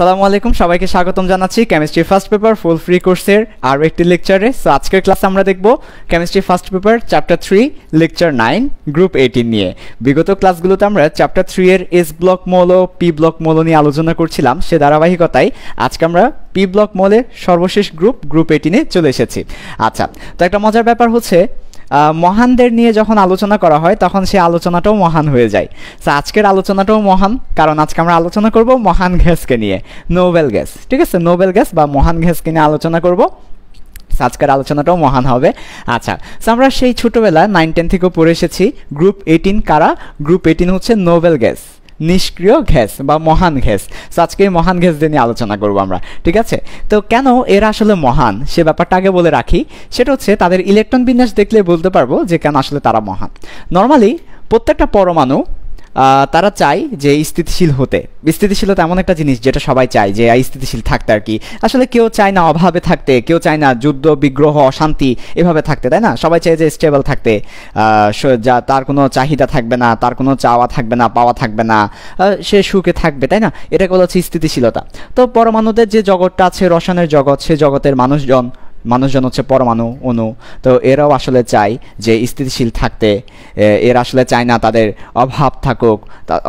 আসসালামু আলাইকুম, সবাইকে স্বাগতম জানাচ্ছি chemistry first paper full free কোর্সের আরও একটি লেকচারে। সো আজকের ক্লাসে আমরা দেখব chemistry first paper chapter 3 lecture 9 group 18 নিয়ে। বিগত ক্লাসগুলোতে আমরা চ্যাপ্টার 3 এর এস ব্লক মৌল, পি ব্লক মৌল নিয়ে আলোচনা করছিলাম। সে ধারাবাহিকতায় আজকে আমরা পি ব্লক মৌলের সর্বশেষ গ্রুপ 18-এ চলে এসেছি। আচ্ছা, তো একটা মজার ব্যাপার হচ্ছে মহানদের নিয়ে যখন আলোচনা করা হয় তখন সেই আলোচনাটাও মহান হয়ে যায়। তো আজকের আলোচনাটাও মহান, কারণ আজকে আমরা আলোচনা করব মহান গ্যাসকে নিয়ে, নোবেল গ্যাস। ঠিক আছে, নোবেল গ্যাস বা মহান গ্যাসকে নিয়ে আলোচনা করব। আজকের আলোচনাটাও মহান হবে। আচ্ছা, তো আমরা সেই ছোটোবেলা 9-10 থেকেও পড়ে এসেছি গ্রুপ 18 কারা? গ্রুপ 18 হচ্ছে নোবেল গ্যাস, নিষ্ক্রিয় গ্যাস বা মহান গ্যাস। তো আজকে এই মহান গ্যাসদের নিয়ে আলোচনা করবো আমরা। ঠিক আছে, তো কেন এরা আসলে মহান সে ব্যাপারটা আগে বলে রাখি। সেটা হচ্ছে তাদের ইলেকট্রন বিন্যাস দেখলে বলতে পারবো যে কেন আসলে তারা মহান। নর্মালি প্রত্যেকটা পরমাণু তারা চায় যে স্থিতিশীল হতে। স্থিতিশীলতা এমন একটা জিনিস যেটা সবাই চায় যে স্থিতিশীল থাকতে আর কি। আসলে কেউ চায় না অভাবে থাকতে, কেউ চায় না যুদ্ধ বিগ্রহ অশান্তি এভাবে থাকতে, তাই না? সবাই চায় যে স্টেবল থাকতে, যা তার কোনো চাহিদা থাকবে না, তার কোনো চাওয়া থাকবে না, পাওয়া থাকবে না, সে সুখে থাকবে, তাই না? এটাকে বলা হচ্ছে স্থিতিশীলতা। তো পরমাণুদের যে জগৎটা আছে, রসায়নের জগৎ, সে জগতের মানুষজন হচ্ছে পরমাণু, অণু। তো এরাও আসলে চায় যে স্থিতিশীল থাকতে। এরা আসলে চায় না তাদের অভাব থাকুক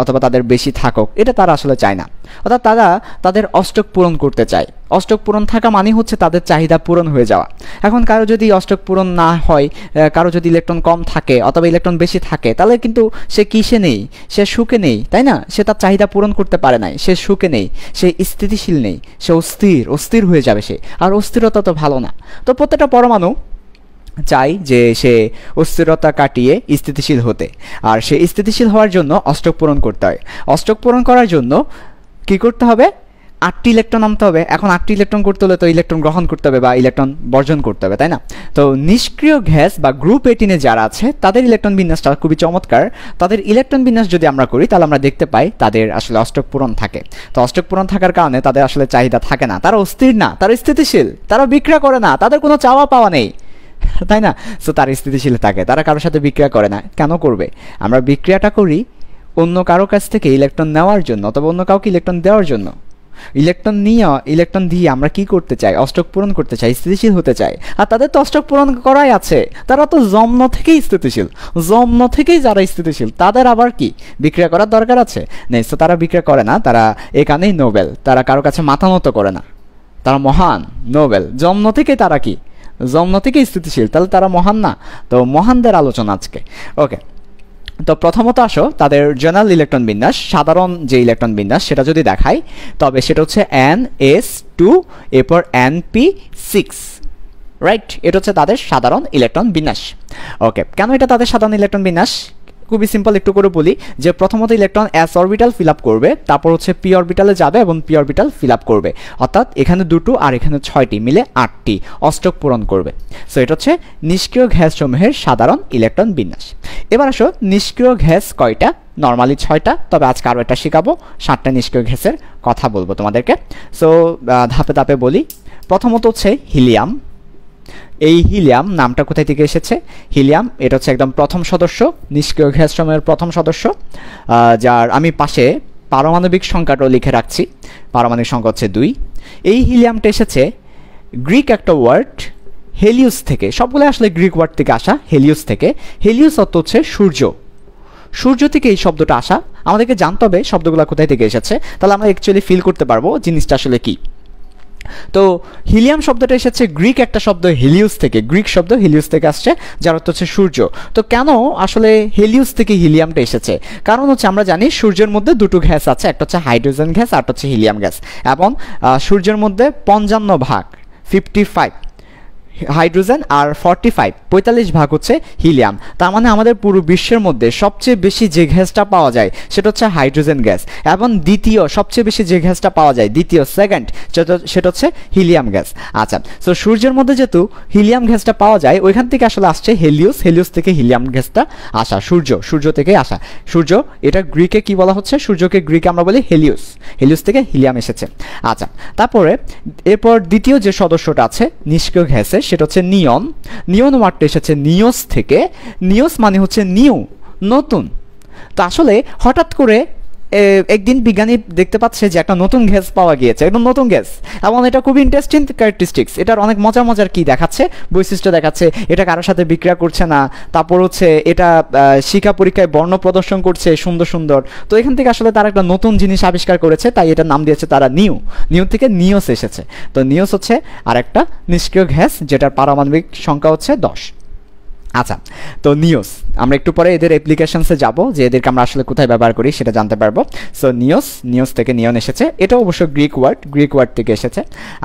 অথবা তাদের বেশি থাকুক, এটা তারা আসলে চায় না। অর্থাৎ তারা তাদের অষ্টক পূরণ করতে চায়। অষ্টক পূরণ থাকা মানে হচ্ছে তাদের চাহিদা পূরণ হয়ে যাওয়া। এখন কারো যদি অষ্টক পূরণ না হয়, কারো যদি ইলেকট্রন কম থাকে অথবা ইলেকট্রন বেশি থাকে, তাহলে কিন্তু সে কিসে নেই? সে সুখে নেই, তাই না? সে তার চাহিদা পূরণ করতে পারে নাই, সে সুখে নেই, সে স্থিতিশীল নেই, সে অস্থির হয়ে যাবে সে। আর অস্থিরতা তো ভালো না। তো প্রত্যেকটা পরমাণু চাই যে সে অস্থিরতা কাটিয়ে স্থিতিশীল হতে। আর সে স্থিতিশীল হওয়ার জন্য অষ্টক পূরণ করতে হয়। অষ্টক পূরণ করার জন্য কি করতে হবে? 8টি ইলেকট্রন আনতে হবে। এখন 8টি ইলেকট্রন করতে হলে তো ইলেকট্রন গ্রহণ করতে হবে বা ইলেকট্রন বর্জন করতে হবে, তাই না? তো নিষ্ক্রিয় গ্যাস বা গ্রুপ 18-এ যারা আছে তাদের ইলেকট্রন বিন্যাসটা খুবই চমৎকার। তাদের ইলেকট্রন বিন্যাস যদি আমরা করি তাহলে আমরা দেখতে পাই তাদের আসলে অষ্টক পূরণ থাকে। তো অষ্টক পূরণ থাকার কারণে তাদের আসলে চাহিদা থাকে না, তারা অস্থির না, তারা স্থিতিশীল, তারা বিক্রিয়া করে না, তাদের কোনো চাওয়া পাওয়া নেই, তাই না? সো তারা স্থিতিশীল থাকে, তারা কারোর সাথে বিক্রিয়া করে না। কেন করবে? আমরা বিক্রিয়াটা করি অন্য কারো কাছ থেকে ইলেকট্রন নেওয়ার জন্য অথবা অন্য কাউকে ইলেকট্রন দেওয়ার জন্য। ইলেকট্রন দিয়ে আমরা কি করতে চাই? অষ্টক পূরণ করতে চাই, স্থিতিশীল হতে চাই। আর তাদের তো অষ্টক পূরণ করাই আছে, তারা তো জন্ম থেকেই স্থিতিশীল। জন্ম থেকেই যারা স্থিতিশীল তাদের আবার কি বিক্রিয়া করার দরকার আছে? নেই। তো তারা বিক্রিয়া করে না, তারা এখানেই নোবেল। তারা কারো কাছে মাথা নত করে না, তারা মহান, নোবেল। জন্ম থেকেই তারা কি? জন্ম থেকেই স্থিতিশীল, তাহলে তারা মহান না? তো মহানদের আলোচনা আজকে। ওকে, তো প্রথমত আসো তাদের জেনারেল ইলেকট্রন বিন্যাস, সাধারণ যে ইলেকট্রন বিন্যাস সেটা যদি দেখাই, তবে সেটা হচ্ছে NS2 এরপর NP6, রাইট? এটা হচ্ছে তাদের সাধারণ ইলেকট্রন বিন্যাস। ওকে, কেন এটা তাদের সাধারণ ইলেকট্রন বিন্যাস? খুবই সিম্পল, একটু করে বলি যে প্রথমত electron s orbital fill up করবে, তারপর হচ্ছে p অরবিটালে যাবে এবং p অরবিটাল ফিল আপ করবে। অর্থাৎ এখানে 2টো আর এখানে 6টি মিলে 8টি অষ্টক পূরণ করবে। সো এটা হচ্ছে নিষ্ক্রিয় গ্যাস সমূহের সাধারণ ইলেকট্রন বিন্যাস। এবার আসো নিষ্ক্রিয় গ্যাস কয়টা? নর্মালি 6টা, তবে আজকে আরও একটা শেখাবো, 7টা নিষ্ক্রিয় গ্যাসের কথা বলবো তোমাদেরকে। সো ধাপে ধাপে বলি। প্রথমত হচ্ছে হিলিয়াম। এই হিলিয়াম নামটা কোথায় থেকে এসেছে? হিলিয়াম এটা হচ্ছে একদম প্রথম সদস্য, নিষ্ক্রিয় গ্যাস সমূহের প্রথম সদস্য, যার আমি পাশে পারমাণবিক সংখ্যাটাও লিখে রাখছি। পারমাণবিক সংখ্যা হচ্ছে 2। এই হিলিয়ামটা এসেছে গ্রিক একটা ওয়ার্ড হেলিউস থেকে। সবগুলো আসলে গ্রিক ওয়ার্ড থেকে আসা, হেলিউস থেকে। হেলিউস অর্থ হচ্ছে সূর্য। সূর্য থেকে এই শব্দটা আসা। আমাদেরকে জানতে হবে শব্দগুলো কোথায় থেকে এসেছে, তাহলে আমরা অ্যাকচুয়ালি ফিল করতে পারবো জিনিসটা আসলে কি। তো হিলিয়াম শব্দটা এসেছে গ্রিক একটা শব্দ হেলিউস থেকে, গ্রিক শব্দ হেলিউস থেকে আসছে, যার অর্থ হচ্ছে সূর্য। তো কেন আসলে হেলিউস থেকে হিলিয়ামটা এসেছে? কারণ হচ্ছে আমরা জানি সূর্যের মধ্যে 2টো গ্যাস আছে, একটা হচ্ছে হাইড্রোজেন গ্যাস আর একটা হচ্ছে হিলিয়াম গ্যাস। এবং সূর্যের মধ্যে 55 ভাগ 55 হাইড্রোজেন আর 45 ভাগ হচ্ছে হিলিয়াম। তার মানে আমাদের পুরো বিশ্বের মধ্যে সবচেয়ে বেশি যে গ্যাসটা পাওয়া যায় সেটা হচ্ছে হাইড্রোজেন গ্যাস, এবং দ্বিতীয় সবচেয়ে বেশি যে গ্যাসটা পাওয়া যায়, দ্বিতীয় সেকেন্ড, সেটা হচ্ছে হিলিয়াম গ্যাস। আচ্ছা, তো সূর্যের মধ্যে যেহেতু হিলিয়াম গ্যাসটা পাওয়া যায়, ওইখান থেকে আসলে আসছে হেলিউস থেকে হিলিয়াম গ্যাসটা আসা, সূর্য থেকে আসা। সূর্য এটা গ্রিকে কি বলা হচ্ছে? সূর্যকে গ্রিকে আমরা বলি হেলিউস থেকে হিলিয়াম এসেছে। আচ্ছা, তারপরে এরপর দ্বিতীয় যে সদস্যটা আছে নিষ্ক্রিয় গ্যাসের সেটা হচ্ছে নিয়ন। নিয়ন ওয়ার্ডটা এসেছে নিওস থেকে। নিওস মানে হচ্ছে নিউ, নতুন। তো আসলে হঠাৎ করে একদিন বিজ্ঞানী দেখতে পাচ্ছে যে একটা নতুন গ্যাস পাওয়া গিয়েছে, একদম নতুন গ্যাস, এবং এটা খুবই ইন্টারেস্টিং ক্যারেক্টারিস্টিক্স, এটার অনেক মজার মজার কি দেখাচ্ছে, বৈশিষ্ট্য দেখাচ্ছে, এটা কারোর সাথে বিক্রিয়া করছে না, তারপর হচ্ছে এটা শিক্ষা পরীক্ষায় বর্ণ প্রদর্শন করছে সুন্দর সুন্দর। তো এখান থেকে আসলে তারা একটা নতুন জিনিস আবিষ্কার করেছে, তাই এটার নাম দিয়েছে তারা নিউ থেকে নিওস এসেছে। তো নিওস হচ্ছে আরেকটা নিষ্ক্রিয় গ্যাস যেটার পারমাণবিক সংখ্যা হচ্ছে 10। আচ্ছা, তো নিওস আমরা একটু পরে এদের অ্যাপ্লিকেশনসে যাব, যে এদেরকে আমরা আসলে কোথায় ব্যবহার করি সেটা জানতে পারবো। সো নিওস থেকে নিয়ন এসেছে, এটা অবশ্য গ্রিক ওয়ার্ড থেকে এসেছে।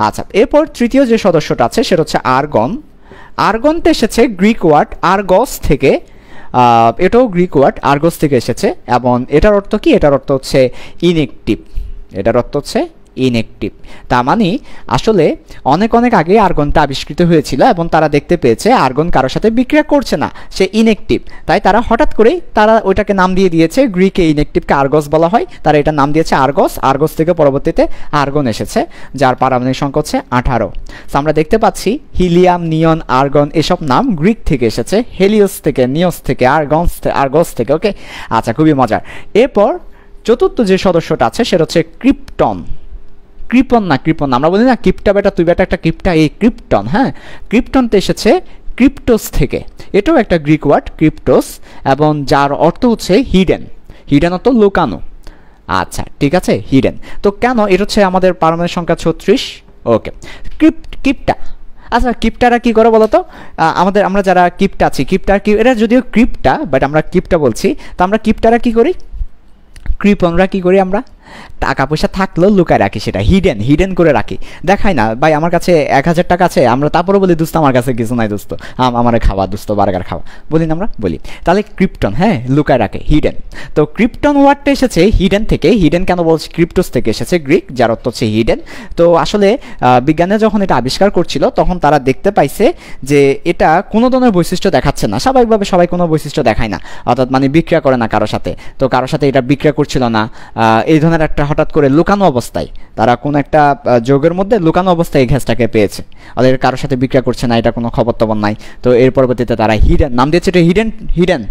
আচ্ছা, এরপর তৃতীয় যে সদস্যটা আছে সেটা হচ্ছে আর্গনটা এসেছে গ্রিক ওয়ার্ড আর্গস থেকে, এটাও গ্রিক ওয়ার্ড আর্গস থেকে এসেছে, এবং এটার অর্থ কি, এটার অর্থ হচ্ছে ইনএক্টিভ। তার মানে আসলে অনেক আগে আর্গনটা আবিষ্কৃত হয়েছিল এবং তারা দেখতে পেয়েছে আর্গন কারোর সাথে বিক্রিয়া করছে না, সে ইনএক্টিভ, তাই তারা হঠাৎ করেই তারা ওইটাকে নাম দিয়ে দিয়েছে, গ্রিকে ইনএক্টিভকে আর্গস বলা হয়, তারা এটা নাম দিয়েছে আর্গস থেকে পরবর্তীতে আর্গন এসেছে, যার পারমাণবিক সংখ্যা হচ্ছে 18। আমরা দেখতে পাচ্ছি হিলিয়াম, নিয়ন, আর্গন এসব নাম গ্রিক থেকে এসেছে, হেলিওস থেকে, নিওস থেকে, আর্গস থেকে। ওকে, আচ্ছা, খুবই মজার। এরপর চতুর্থ যে সদস্যটা আছে সেটা হচ্ছে ক্রিপ্টন আমরা বলি না ক্রিপ্টা বেটা তুই বেটা একটা ক্রিপ্টা, এই ক্রিপ্টন, হ্যাঁ, ক্রিপ্টনতে এসেছে ক্রিপ্টোস থেকে, এটাও একটা গ্রিক ওয়ার্ড ক্রিপ্টোস, এবং যার অর্থ হচ্ছে হিডেন অর্থ লুকানো। আচ্ছা, ঠিক আছে, হিডেন। তো কেন এটা হচ্ছে আমাদের পারমাণবিক সংখ্যা 36। ওকে, ক্রিপ্টা। আচ্ছা, ক্রিপ্টারা কি করে বলো তো, আমরা যারা ক্রিপ্টা আছি, এটা যদিও ক্রিপ্টা, বাট আমরা ক্রিপ্টা বলছি, তো আমরা ক্রিপ্টারা কি করি, ক্রিপনরা কি করি, আমরা টাকা পয়সা থাকলেও লুকায় রাখি, সেটা হিডেন করে রাখি, দেখাই না, ভাই আমার কাছে 1000 টাকা আছে, আমরা তারপরে বলি দোস্ত আমার কাছে কিছু নাই দোস্ত, আমার খাওয়া দোস্ত, বার্গার খাওয়া, বলি না, আমরা বলি। তাহলে ক্রিপ্টন, হ্যাঁ, লুকায় রাখে, হিডেন। তো ক্রিপ্টন ওয়ার্ডটা এসেছে হিডেন থেকে, হিডেন কেন বলছি, ক্রিপ্টোস থেকে এসেছে, গ্রিক, যার অর্থ হচ্ছে হিডেন। তো আসলে বিজ্ঞানে যখন এটা আবিষ্কার করছিল তখন তারা দেখতে পাইছে যে এটা কোনো ধরনের বৈশিষ্ট্য দেখাচ্ছে না, স্বাভাবিকভাবে সবাই কোনো বৈশিষ্ট্য দেখায় না, অর্থাৎ মানে বিক্রিয়া করে না কারোর সাথে, তো কারোর সাথে এটা বিক্রিয়া করছিল না, এই ধরনের একটা হঠাৎ করে লুকানো অবস্থায়, তারা কোন একটা যোগের মধ্যে লুকানো অবস্থায় এই গ্যাসটাকে পেয়েছে, ওদের কারোর সাথে বিক্রিয়া করছে না, এটা কোনো খবর টবর নাই। তো এর পরবর্তীতে তারা হিডেন নাম দিয়েছে, এটা হিডেন,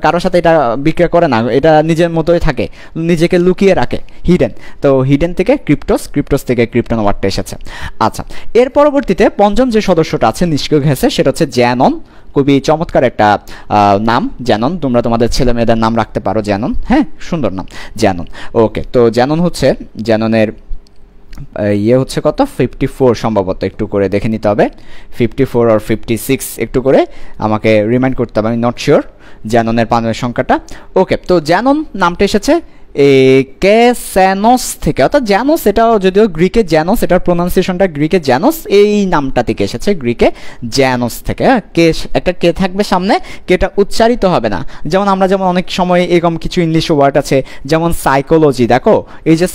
কারোর সাথে এটা বিক্রিয়া করে না, এটা নিজের মতোই থাকে, নিজেকে লুকিয়ে রাখে, হিডেন। তো হিডেন থেকে ক্রিপ্টোস থেকে ক্রিপ্টন ওয়ার্ডটা এসেছে। আচ্ছা, এর পরবর্তীতে পঞ্চম যে সদস্যটা আছে নিষ্ক্রিয় গ্যাসে সেটা হচ্ছে জ্যানন, খুবই চমৎকার একটা নাম জ্যানন, তোমরা তোমাদের ছেলে মেয়েদের নাম রাখতে পারো জ্যানন, হ্যাঁ, সুন্দর নাম জ্যানন। ওকে, তো জ্যাননের হচ্ছে কত, 54 সম্ভবত, একটু করে দেখে নিতে হবে, 54 আর 56 একটু করে আমাকে রিমাইন্ড করতে হবে, আমি নট শিওর জ্যাননের পারমাণবিক সংখ্যাটা। ওকে, তো জ্যানন নামটা এসেছে ক্যাসানোস থেকে, অর্থাৎ জ্যানোস, এটাও যদিও গ্রিকে জ্যানোস, এটার প্রোনাউন্সিয়েশনটা গ্রিকে জ্যানোস, এই নামটা থেকে এসেছে গ্রিকে জ্যানোস থেকে। কে একটা কে থাকবে সামনে, কেটা উচ্চারিত হবে না, যেমন আমরা যেমন অনেক সময় এরকম কিছু ইংলিশ ওয়ার্ড আছে, যেমন সাইকোলজি, দেখো এই যে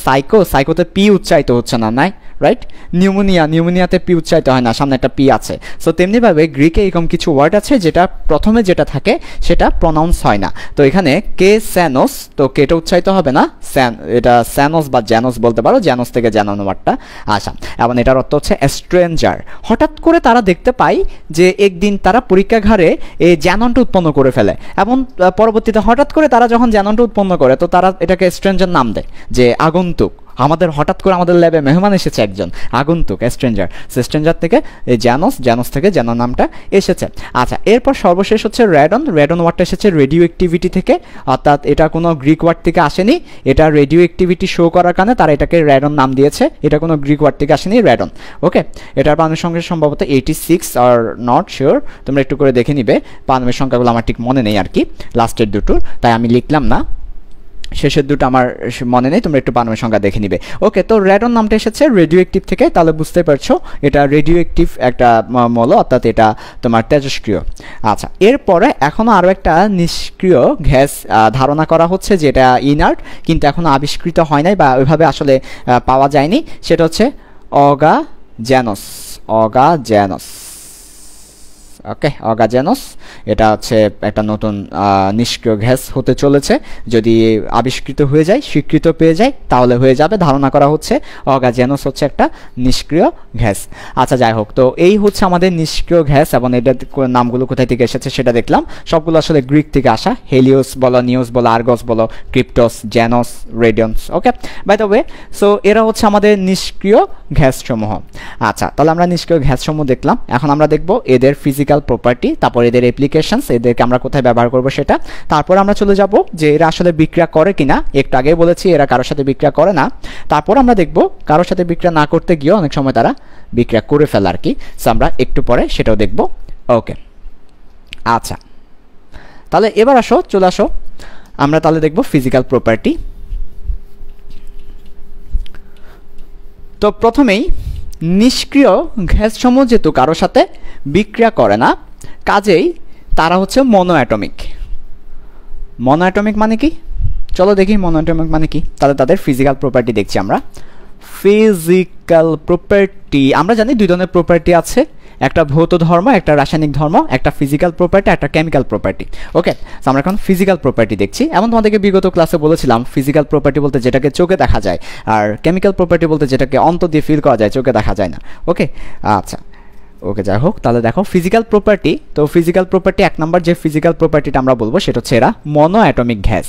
সাইকোতে পি উচ্চারিত হচ্ছে না, নাই, রাইট? নিউমোনিয়াতে পি উচ্চারিত হয় না, সামনে একটা পি আছে। সো তেমনিভাবে গ্রিকে এরকম কিছু ওয়ার্ড আছে যেটা প্রথমে যেটা থাকে সেটা প্রনাউন্স হয় না। তো এখানে কে স্যানোস, তো কেটা উচ্চারিত হবে না, এটা স্যানোস বা জ্যানোস বলতে পারো, জ্যানোস থেকে জ্যানোন ওয়ার্ডটা আসা, এবং এটার অর্থ হচ্ছে স্ট্রেঞ্জার। হঠাৎ করে তারা দেখতে পায় যে একদিন তারা পরীক্ষাগারে এই জ্যাননটা উৎপন্ন করে ফেলে, এবং পরবর্তীতে হঠাৎ করে তারা যখন জ্যাননটা উৎপন্ন করে তো তারা এটাকে স্ট্রেঞ্জার নাম দেয়, যে আগন্তুক, আমাদের হঠাৎ করে আমাদের ল্যাবে মেহমান এসেছে একজন, আগন্তুক, স্ট্রেঞ্জার। স্ট্রেঞ্জার থেকে এই জ্যানোস থেকে জ্যানন নামটা এসেছে। আচ্ছা, এরপর সর্বশেষ হচ্ছে রেডন ওয়ার্ডটা এসেছে রেডিও অ্যাক্টিভিটি থেকে, অর্থাৎ এটা কোনো গ্রিক ওয়ার্ড থেকে আসেনি, এটা রেডিও অ্যাক্টিভিটি শো করার কারণে তারা এটাকে রেডন নাম দিয়েছে, এটা কোনো গ্রিক ওয়ার্ড থেকে আসেনি, রেডন। ওকে, এটার পারমাণবিক সংখ্যা সম্ভবত 86 আর নট শিওর, তোমরা একটু করে দেখে নিবে, পারমাণবিক সংখ্যাগুলো আমার ঠিক মনে নেই আর কি, লাস্টের দুটো, তাই আমি লিখলাম না, শেষের দুটো আমার মনে নেই, তোমরা একটু পারমাণবিক সংখ্যা দেখে নিবে। ওকে, তো রেডন নামটা এসেছে রেডিও অ্যাক্টিভ থেকে, তাহলে বুঝতে পারছো এটা রেডিও অ্যাক্টিভ একটা মৌল, অর্থাৎ এটা তোমার তেজস্ক্রিয়। আচ্ছা, এরপরে এখনও আরও একটা নিষ্ক্রিয় গ্যাস ধারণা করা হচ্ছে যেটা ইনার্ট, কিন্তু এখনও আবিষ্কৃত হয় নাই বা ওইভাবে আসলে পাওয়া যায়নি, সেটা হচ্ছে অগাজ্যানোস। ওকে, অগাজ্যানোস, এটা হচ্ছে একটা নতুন নিষ্ক্রিয় গ্যাস হতে চলেছে। যদি আবিষ্কৃত হয়ে যায়, স্বীকৃত পেয়ে যায়, তাহলে হয়ে যাবে। ধারণা করা হচ্ছে অগাজিয়ানোস হচ্ছে একটা নিষ্ক্রিয় গ্যাস। আচ্ছা, যাই হোক, তো এই হচ্ছে আমাদের নিষ্ক্রিয় গ্যাস এবং এটার নামগুলো কোথায় থেকে এসেছে সেটা দেখলাম। সবগুলো আসলে গ্রিক থেকে আসা। হেলিওস বলো, নিউস বলো, আর্গস বলো, ক্রিপ্টোস, Janos, রেডিয়ন্স। Okay, by the way, so এরা হচ্ছে আমাদের নিষ্ক্রিয় গ্যাসসমূহ। আচ্ছা, তাহলে আমরা নিষ্ক্রিয় গ্যাসসমূহ দেখলাম। এখন আমরা দেখব এদের ফিজিক্যাল প্রপার্টি, তারপর এদের অ্যাপ্লিকেশনস, এদেরকে আমরা কোথায় ব্যবহার করব সেটা। তারপর আমরা চলে যাব যে এরা আসলে বিক্রিয়া করে কিনা। একটু আগেই বলেছি এরা কারোর সাথে বিক্রিয়া করে না। তারপর আমরা দেখব কারোর সাথে বিক্রিয়া না করতে গিয়েও অনেক সময় তারা বিক্রিয়া করে ফেলে আর কি। সো আমরা একটু পরে সেটাও দেখব। ওকে, আচ্ছা, তাহলে এবার চলে আসো, আমরা তাহলে দেখব ফিজিক্যাল প্রপার্টি। তো প্রথমেই নিষ্ক্রিয় গ্যাসসমূহ যেহেতু কারোর সাথে বিক্রিয়া করে না, কাজেই তারা হচ্ছে মনোঅ্যাটমিক। মনোঅ্যাটমিক মানে কি? চলো দেখি মনোঅ্যাটমিক মানে কি। তাহলে তাদের ফিজিক্যাল প্রপার্টি দেখছি আমরা। ফিজিক্যাল প্রপার্টি, আমরা জানি দুই ধরনের প্রপার্টি আছে, একটা ভৌত ধর্ম, একটা রাসায়নিক ধর্ম, একটা ফিজিক্যাল প্রপার্টি, একটা কেমিক্যাল প্রপার্টি। ওকে, আমরা এখন ফিজিক্যাল প্রপার্টি দেখছি। এমন তোমাদেরকে বিগত ক্লাসে বলেছিলাম ফিজিক্যাল প্রপার্টি বলতে যেটাকে চোখে দেখা যায়, আর কেমিক্যাল প্রপার্টি বলতে যেটাকে অন্তর দিয়ে ফিল করা যায়, চোখে দেখা যায় না। ওকে, আচ্ছা, ওকে, যাই হোক, তাহলে দেখো ফিজিক্যাল প্রপার্টি। তো ফিজিক্যাল প্রপার্টি 1 নম্বর যে ফিজিক্যাল প্রপার্টিটা আমরা বলবো সেটা হচ্ছে এরা মনো অ্যাটমিক গ্যাস।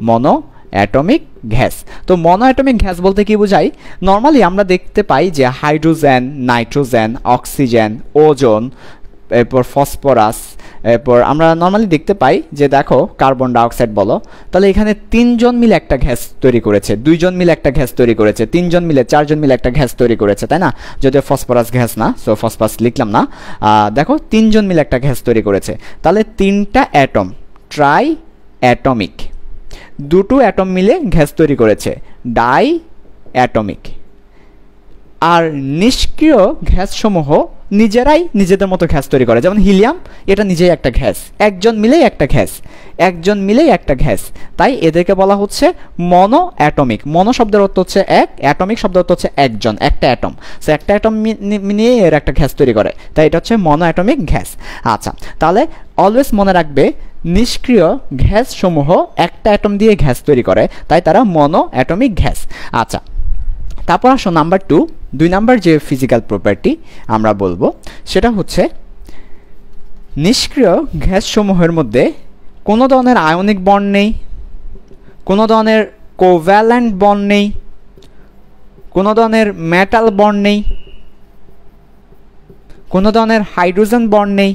মনো অ্যাটমিক গ্যাস। তো মনো অ্যাটমিক গ্যাস বলতে কি বোঝায়? নর্মালি আমরা দেখতে পাই যে হাইড্রোজেন, নাইট্রোজেন, অক্সিজেন, ওজোন, এরপর ফসফরাস, এরপর আমরা নর্মালি দেখতে পাই যে দেখো কার্বন ডাইঅক্সাইড বলো, তাহলে এখানে 3 জন মিলে একটা গ্যাস তৈরি করেছে, 2 জন মিলে একটা গ্যাস তৈরি করেছে, 3 জন মিলে, 4 জন মিলে একটা গ্যাস তৈরি করেছে, তাই না? যদিও ফসফরাস গ্যাস না, সো ফসফরাস লিখলাম না। দেখো 3 জন মিলে একটা গ্যাস তৈরি করেছে, তাহলে 3টা অ্যাটম, ট্রাই অ্যাটমিক। 2টো অ্যাটম মিলে গ্যাস তৈরি করেছে, ডাই অ্যাটমিক। আর নিষ্ক্রিয় গ্যাসসমূহ নিজেরাই নিজেদের মতো গ্যাস তৈরি করে, যেমন হিলিয়াম, এটা নিজেই একটা গ্যাস, একজন মিলেই একটা গ্যাস, একজন মিলেই একটা গ্যাস। তাই এদেরকে বলা হচ্ছে মনো অ্যাটমিক। মনো শব্দের অর্থ হচ্ছে এক, অ্যাটমিক শব্দের অর্থ হচ্ছে একজন, একটা অ্যাটম। সো একটা অ্যাটম নিয়ে এর একটা গ্যাস তৈরি করে, তাই এটা হচ্ছে মনো অ্যাটমিক গ্যাস। আচ্ছা, তাহলে অলওয়েজ মনে রাখবে নিষ্ক্রিয় গ্যাসসমূহ একটা অ্যাটম দিয়ে গ্যাস তৈরি করে, তাই তারা মনো অ্যাটমিক গ্যাস। আচ্ছা, তারপর আসো নাম্বার 2 নাম্বার যে ফিজিক্যাল প্রপার্টি আমরা বলবো সেটা হচ্ছে নিষ্ক্রিয় গ্যাসসমূহের মধ্যে কোনো ধরনের আয়নিক বন্ড নেই, কোনো ধরনের কোভ্যালেন্ট বন্ড নেই, কোনো ধরনের মেটাল বন্ড নেই, কোনো ধরনের হাইড্রোজেন বন্ড নেই।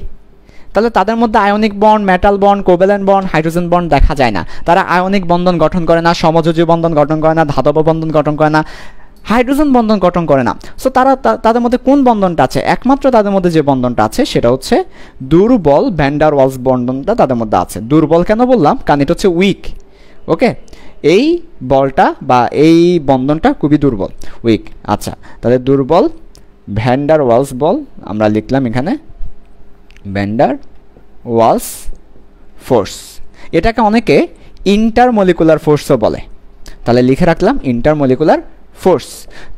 তাহলে তাদের মধ্যে ionic bond, metal bond, covalent bond, hydrogen bond দেখা যায় না। তারা আয়নিক বন্ধন গঠন করে না, সমযোজী বন্ধন গঠন করে না, ধাতব বন্ধন গঠন করে না, হাইড্রোজেন বন্ধন গঠন করে না। সো তাদের মধ্যে কোন বন্ধনটা আছে? একমাত্র তাদের মধ্যে যে বন্ধনটা আছে সেটা হচ্ছে দুর্বল ভ্যান ডার ওয়ালস বন্ধনটা তাদের মধ্যে আছে। দুর্বল কেন বললাম? কারণ এটা হচ্ছে উইক। ওকে, এই বলটা বা এই বন্ধনটা খুবই দুর্বল, উইক। আচ্ছা, তাহলে দুর্বল ভ্যান ডার ওয়ালস বল আমরা লিখলাম এখানে ভ্যান ডার ওয়ালস ফোর্স। এটাকে অনেকে ইন্টারমলিকুলার ফোর্সও বলে, তাহলে লিখে রাখলাম ইন্টারমলিকুলার ফোর্স।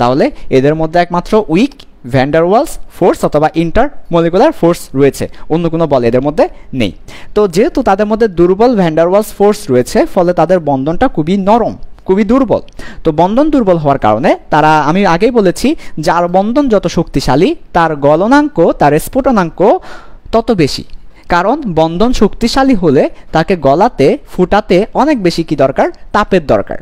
তাহলে এদের মধ্যে একমাত্র weak van der Waals force অথবা ইন্টারমলিকুলার ফোর্স রয়েছে, অন্য কোনো বল এদের মধ্যে নেই। তো যেহেতু তাদের মধ্যে দুর্বল ভ্যান ডার ওয়ালস ফোর্স রয়েছে, ফলে তাদের বন্ধনটা খুবই নরম, খুবই দুর্বল। তো বন্ধন দুর্বল হওয়ার কারণে তারা, আমি আগেই বলেছি, যার বন্ধন যত শক্তিশালী তার গলনাঙ্ক, তার স্ফুটনাঙ্ক তত বেশি। কারণ বন্ধন শক্তিশালী হলে তাকে গলাতে, ফুটাতে অনেক বেশি কি দরকার? তাপের দরকার।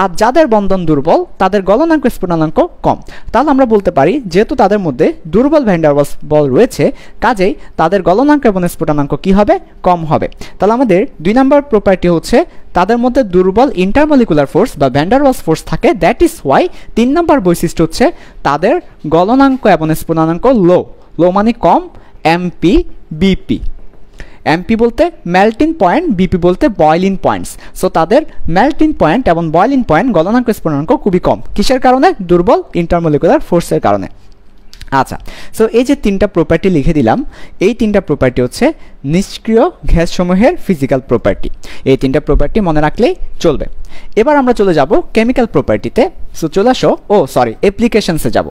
আর যাদের বন্ধন দুর্বল তাদের গলনাঙ্ক, স্ফুটনাঙ্ক কম। তাহলে আমরা বলতে পারি যেহেতু তাদের মধ্যে দুর্বল ভ্যান ডার ওয়ালস বল রয়েছে, কাজেই তাদের গলনাঙ্ক এবং স্ফুটনাঙ্ক কি হবে? কম হবে। তাহলে আমাদের 2 নম্বর প্রপার্টি হচ্ছে তাদের মধ্যে দুর্বল ইন্টারমলিকুলার ফোর্স বা ভ্যান ডার ওয়ালস ফোর্স থাকে। দ্যাট ইজ ওয়াই 3 নম্বর বৈশিষ্ট্য হচ্ছে তাদের গলনাঙ্ক এবং স্ফুটনাঙ্ক লো। লো মানে কম, এমপি, বিপি। এমপি বলতে মেল্টিং পয়েন্ট, বিপি বলতে বয়লিং পয়েন্টস। সো তাদের মেল্টিং পয়েন্ট এবং বয়লিং পয়েন্ট, গলনাঙ্ক, স্ফুটনাঙ্ক খুবই কম। কিসের কারণে? দুর্বল ইন্টারমলিকুলার ফোর্সের কারণে। আচ্ছা, সো এই যে 3টা প্রপার্টি লিখে দিলাম, এই 3টা প্রপার্টি হচ্ছে নিষ্ক্রিয় গ্যাসসমূহের ফিজিক্যাল প্রপার্টি। এই 3টা প্রপার্টি মনে রাখলেই চলবে। এবার আমরা চলে যাব কেমিক্যাল প্রপার্টিতে। সো চলে আসো, অ্যাপ্লিকেশনসে যাব।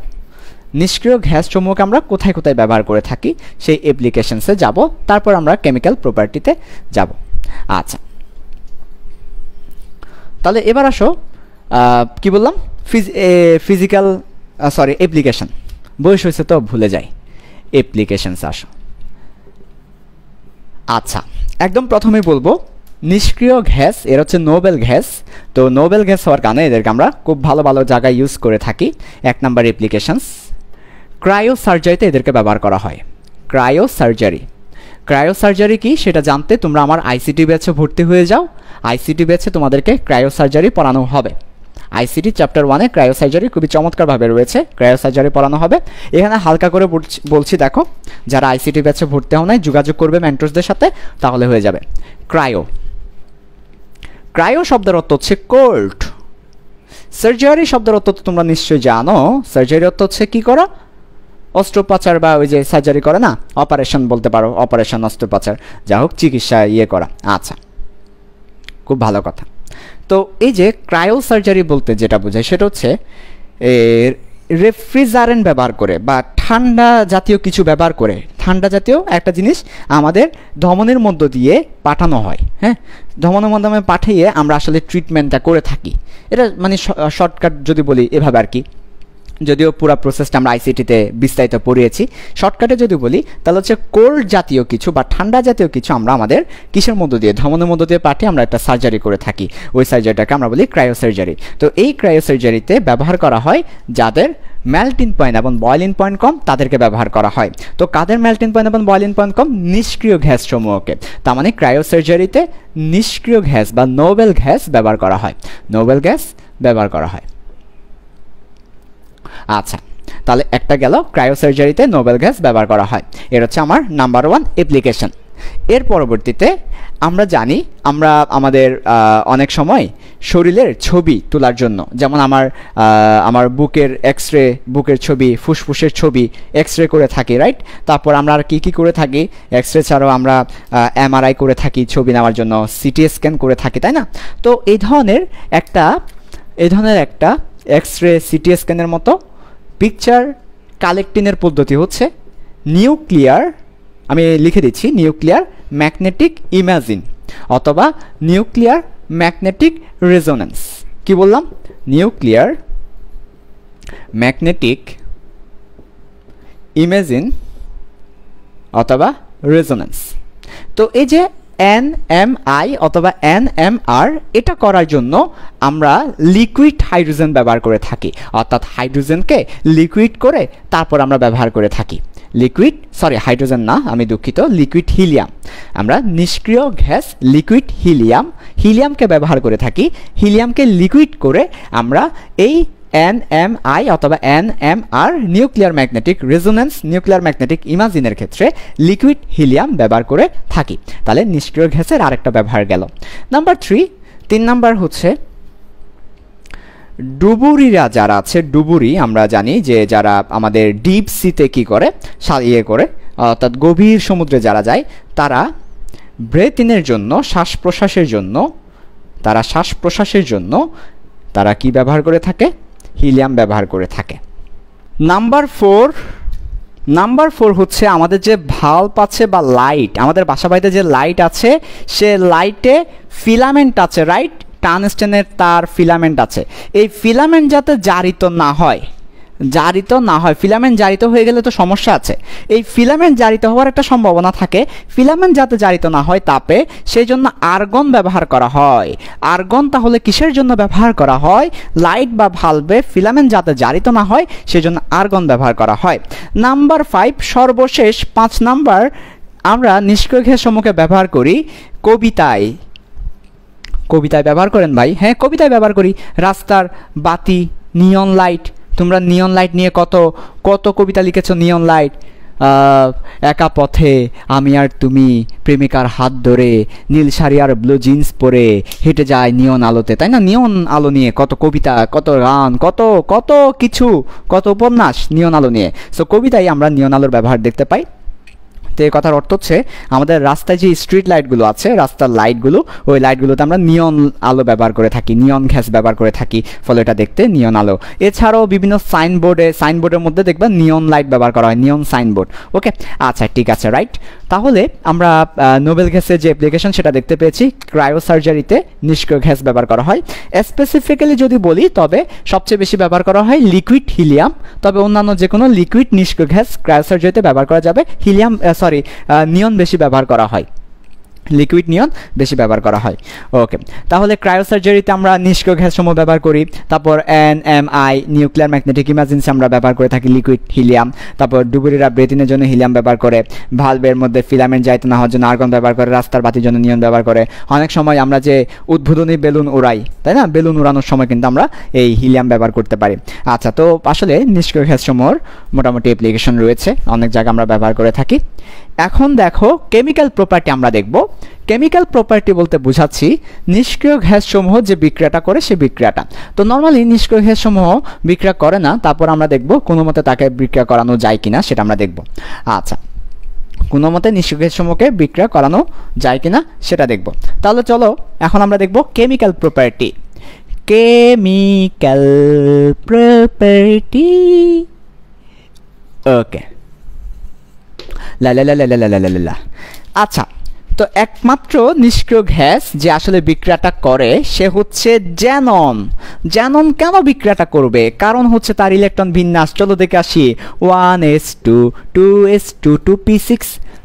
নিষ্ক্রিয় গ্যাস সমূহকে আমরা কোথায় কোথায় ব্যবহার করে থাকি সেই অ্যাপ্লিকেশনসে যাব, তারপর আমরা কেমিক্যাল প্রপার্টিতে যাব। আচ্ছা, তাহলে এবার আসো কি বললাম, ফিজিক্যাল অ্যাপ্লিকেশন, বয়স হয়েছে তো ভুলে যাই, অ্যাপ্লিকেশনস আসো। আচ্ছা, একদম প্রথমে বলবো নিষ্ক্রিয় গ্যাস, এর হচ্ছে নোবেল গ্যাস। তো নোবেল গ্যাস হওয়ার কারণে এদেরকে আমরা খুব ভালো ভালো জায়গায় ইউজ করে থাকি। 1 নাম্বার অ্যাপ্লিকেশনস, ক্রায়ো সার্জারিতে এদেরকে ব্যবহার করা হয়। ক্রায়ো সার্জারি কি সেটা জানতে তোমরা আমার আইসিটি ব্যাচে ভর্তি হয়ে যাও। আইসিটি ব্যাচে তোমাদেরকে ক্রায়ো সার্জারি পড়ানো হবে। আইসিটি চ্যাপ্টার 1-এ ক্রায়ো সার্জারি খুবই চমৎকারভাবে রয়েছে, ক্রায়ো সার্জারি পড়ানো হবে। এখানে হালকা করে বলছি, দেখো যারা আইসিটি ব্যাচে ভর্তি হও নাই যোগাযোগ করবে মেন্টরসদের সাথে, তাহলে হয়ে যাবে। ক্রায়ো শব্দের অর্থ হচ্ছে কোল্ড। সার্জারি শব্দের অর্থ তো তোমরা নিশ্চয়ই জানো, সার্জারি অর্থ হচ্ছে কি করা, অস্ত্রোপচার বা ওই যে সার্জারি করে না, অপারেশন বলতে পারো, অপারেশন অস্ত্রোপচার, যা হোক চিকিৎসা করা। আচ্ছা, খুব ভালো কথা। তো এই যে ক্রায়ো সার্জারি বলতে যেটা বোঝায় সেটা হচ্ছে রেফ্রিজারেন্ট ব্যবহার করে বা ঠান্ডা জাতীয় কিছু ব্যবহার করে, ঠান্ডা জাতীয় একটা জিনিস আমাদের ধমনের মধ্য দিয়ে পাঠানো হয়। হ্যাঁ, ধমনের মাধ্যমে পাঠিয়ে আমরা আসলে ট্রিটমেন্টটা করে থাকি। এটা মানে শর্টকাট যদি বলি এভাবে আর কি, যদিও পুরো প্রসেসটা আমরা আইসিটিতে বিস্তারিত পড়িয়েছি। শর্টকাটে যদি বলি তাহলে হচ্ছে কোল্ড জাতীয় কিছু বা ঠান্ডা জাতীয় কিছু আমরা আমাদের কিসের মধ্য দিয়ে, ধমনের মধ্য দিয়ে পাঠিয়ে আমরা একটা সার্জারি করে থাকি। ওই সার্জারিটাকে আমরা বলি ক্রায়ো সার্জারি। তো এই ক্রায়ো সার্জারিতে ব্যবহার করা হয় যাদের মেল্টিং পয়েন্ট এবং বয়লিং পয়েন্ট কম, তাদেরকে ব্যবহার করা হয়। তো কাদের মেল্টিং পয়েন্ট এবং বয়লিং পয়েন্ট কম? নিষ্ক্রিয় গ্যাস সমূহকে। তার মানে ক্রায়ো সার্জারিতে নিষ্ক্রিয় গ্যাস বা নোবেল গ্যাস ব্যবহার করা হয়, নোবেল গ্যাস ব্যবহার করা হয়। আচ্ছা, তাহলে একটা গেল, ক্রায়ো সার্জারিতে নোবেল গ্যাস ব্যবহার করা হয়। এর হচ্ছে আমার নাম্বার 1 অ্যাপ্লিকেশন। এর পরবর্তীতে আমরা জানি আমরা আমাদের অনেক সময় শরীরের ছবি তোলার জন্য, যেমন আমার বুকের এক্সরে, বুকের ছবি, ফুসফুসের ছবি এক্সরে করে থাকি, রাইট? তারপর আমরা আর কি করে থাকি, এক্সরে ছাড়াও আমরা এমআরআই করে থাকি ছবি নেওয়ার জন্য, সিটি স্ক্যান করে থাকি, তাই না? তো এই ধরনের একটা এক্সরে সিটি স্ক্যানের মতো পিকচার কালেক্টিংয়ের পদ্ধতি হচ্ছে নিউক্লিয়ার, আমি লিখে দিচ্ছি, নিউক্লিয়ার ম্যাগনেটিক ইমেজিং অথবা নিউক্লিয়ার ম্যাগনেটিক রেজোন্যান্স। কি বললাম? নিউক্লিয়ার ম্যাগনেটিক ইমেজিং অথবা রেজোন্যান্স। তো এই যে NMI অথবা NMR, এটা করার জন্য আমরা লিকুইড হাইড্রোজেন ব্যবহার করে থাকি, অর্থাৎ হাইড্রোজেনকে লিকুইড করে তারপর আমরা ব্যবহার করে থাকি। হাইড্রোজেন না, আমি দুঃখিত, লিকুইড হিলিয়াম। আমরা নিষ্ক্রিয় গ্যাস লিকুইড হিলিয়ামকে ব্যবহার করে থাকি। হিলিয়ামকে লিকুইড করে আমরা এই NMI অথবা NMR nuclear magnetic resonance, nuclear magnetic ইমেজিংয়ের ক্ষেত্রে লিকুইড হিলিয়াম ব্যবহার করে থাকি। তাহলে নিষ্ক্রিয় গ্যাসের আরেকটা ব্যবহার গেল। নাম্বার 3 নাম্বার হচ্ছে ডুবুরিরা যারা আছে, ডুবুরি আমরা জানি যে যারা আমাদের ডিপ সিতে কি করে, করে অর্থাৎ গভীর সমুদ্রে যারা যায়, তারা ব্রেথ ইনের জন্য, শ্বাস প্রশ্বাসের জন্য তারা কি ব্যবহার করে থাকে? হিলিয়াম ব্যবহার করে থাকে। নাম্বার 4 হচ্ছে আমাদের যে ভাল্ব আছে বা লাইট, আমাদের বাসা বাড়িতে যে লাইট আছে, সে লাইটে ফিলামেন্ট আছে, রাইট? টাংস্টেনের তার ফিলামেন্ট আছে। এই ফিলামেন্ট যাতে জারিত না হয়, ফিলামেন্ট জারিত হয়ে গেলে তো সমস্যা আছে। এই ফিলামেন্ট জারিত হওয়ার একটা সম্ভাবনা থাকে। ফিলামেন্ট যাতে জারিত না হয় তাপে, সেই জন্য আর্গন ব্যবহার করা হয়। আর্গন তাহলে কিসের জন্য ব্যবহার করা হয়? লাইট বা ভালভে ফিলামেন্ট যাতে জারিত না হয় সেজন্য আর্গন ব্যবহার করা হয়। নাম্বার 5, সর্বশেষ 5 নাম্বার, আমরা নিষ্ক্রিয় গ্যাস সমূহকে ব্যবহার করি কবিতায় ব্যবহার করেন ভাই? হ্যাঁ, কবিতায় ব্যবহার করি। রাস্তার বাতি, নিয়ন লাইট, তোমরা নিয়ন লাইট নিয়ে কত কবিতা লিখেছো। নিয়ন লাইট, একা পথে আমি আর তুমি, প্রেমিকার হাত ধরে, নীল শাড়ি আর ব্লু জিন্স পরে হেঁটে যায় নিয়ন আলোতে, তাই না? নিয়ন আলো নিয়ে কত কবিতা, কত গান, কত কিছু, কত উপন্যাস নিয়ন আলো নিয়ে। সো কবিতায় আমরা নিয়ন আলোর ব্যবহার দেখতে পাই। তো এই কথার অর্থ হচ্ছে আমাদের রাস্তায় যে স্ট্রিট লাইটগুলো আছে, রাস্তার লাইটগুলো, ওই লাইটগুলোতে আমরা নিয়ন আলো ব্যবহার করে থাকি, নিয়ন গ্যাস ব্যবহার করে থাকি, ফলে এটা দেখতে নিয়ন আলো। এছাড়াও বিভিন্ন সাইনবোর্ডের মধ্যে দেখবা নিয়ন লাইট ব্যবহার করা হয়, নিয়ন সাইনবোর্ড। ওকে, আচ্ছা ঠিক আছে, রাইট। তাহলে আমরা নোবেল গ্যাসের যে অ্যাপ্লিকেশন সেটা দেখতে পেয়েছি। ক্রায়োসার্জারিতে নিষ্ক্রিয় গ্যাস ব্যবহার করা হয়। স্পেসিফিক্যালি যদি বলি তবে সবচেয়ে বেশি ব্যবহার করা হয় লিকুইড হিলিয়াম, তবে অন্যান্য যে কোনো লিকুইড নিষ্ক্রিয় গ্যাস ক্রায়োসার্জারিতে ব্যবহার করা যাবে। নিয়ন বেশি ব্যবহার করা হয়, লিকুইড নিয়ন বেশি ব্যবহার করা হয়। ওকে, তাহলে ক্রায়োসার্জারিতে আমরা নিষ্ক্রিয় গ্যাস সমূহ ব্যবহার করি। তারপর NMI নিউক্লিয়ার ম্যাগনেটিক ইমার্জেন্সি আমরা ব্যবহার করে থাকি লিকুইড হিলিয়াম। তারপর ডুবুরিরা ব্রেথিনের জন্য হিলিয়াম ব্যবহার করে, ভালভের মধ্যে ফিলামেন্ট যাইতে না হওয়ার জন্য আর্গন ব্যবহার করে, রাস্তার বাতির জন্য নিয়ন ব্যবহার করে। অনেক সময় আমরা যে উদ্বোধনী বেলুন উড়াই, তাই না, বেলুন উড়ানোর সময় কিন্তু আমরা এই হিলিয়াম ব্যবহার করতে পারি। আচ্ছা, তো আসলে নিষ্ক্রিয় গ্যাস সমূহের মোটামুটি অ্যাপ্লিকেশন রয়েছে, অনেক জায়গায় আমরা ব্যবহার করে থাকি। এখন দেখো কেমিক্যাল প্রপার্টি আমরা দেখব। কেমিক্যাল প্রপার্টি বলতে বোঝাচ্ছি নিষ্ক্রিয় গ্যাসসমূহ যে বিক্রিয়াটা করে সে বিক্রিয়াটা। তো নর্মালি নিষ্ক্রিয় গ্যাসসমূহ বিক্রিয়া করে না, তারপর আমরা দেখব কোনো মতে তাকে বিক্রিয়া করানো যায় কিনা সেটা আমরা দেখব। আচ্ছা, কোনো মতে নিষ্ক্রিয় গ্যাসসমূহকে বিক্রিয়া করানো যায় কিনা সেটা দেখব। তাহলে চলো এখন আমরা দেখব কেমিক্যাল প্রপার্টি। কেমিক্যাল প্রপার্টি, ওকে, লা। আচ্ছা, তো একমাত্র নিষ্ক্রিয় গ্যাস যে আসলে বিক্রিয়াটা করে সে হচ্ছে জ্যানন। জ্যানন কেন বিক্রিয়াটা করবে? কারণ হচ্ছে তার ইলেকট্রন বিন্যাস। চলো দেখে আসি। 1s2 2s2 2p6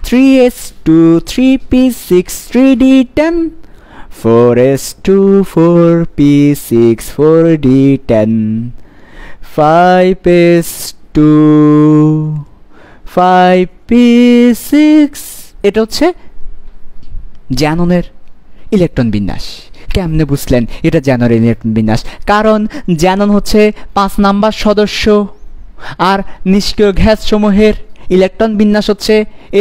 3s2 3p6 3d10 4s2 4p6 4d10 5s2 5p6। এটা হচ্ছে জ্যাননের ইলেকট্রন বিন্যাস। কেমনে বুঝলেন এটা জ্যাননের ইলেকট্রন বিন্যাস? কারণ জ্যানন হচ্ছে 5 নাম্বার সদস্য, আর নিষ্ক্রিয় গ্যাস সমূহের ইলেকট্রন বিন্যাস হচ্ছে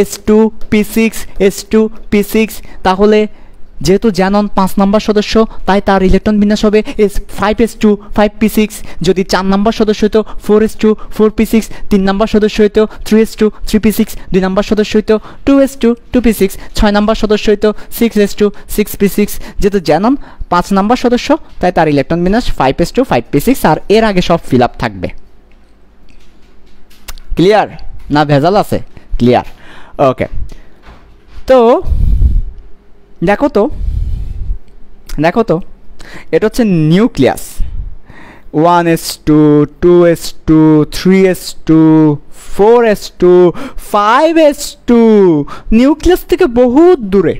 s2p6 s2p6। তাহলে যেহেতু জ্যানন 5 নাম্বার সদস্য, তাই তার ইলেকট্রন বিন্যাস হবে 5s2 5p6। যদি 4 নাম্বার সদস্য হইতো 4s2 4p6, 3 নাম্বার সদস্য হইতো 3s2 3p6, 2 নাম্বার সদস্য হইতো 2s2 2p6, 6 নাম্বার সদস্য হইতো 6s2 6p6। যেহেতু জ্যানন 5 নাম্বার সদস্য, তাই তার ইলেকট্রন বিন্যাস 5s2 5p6, আর এর আগে সব ফিল আপ থাকবে। ক্লিয়ার না ভেজাল আছে? ক্লিয়ার। ওকে, তো দেখো তো এটা হচ্ছে nucleus. 1s2 2s2 3s2 4s2 5s2 nucleus থেকে বহুত দূরে।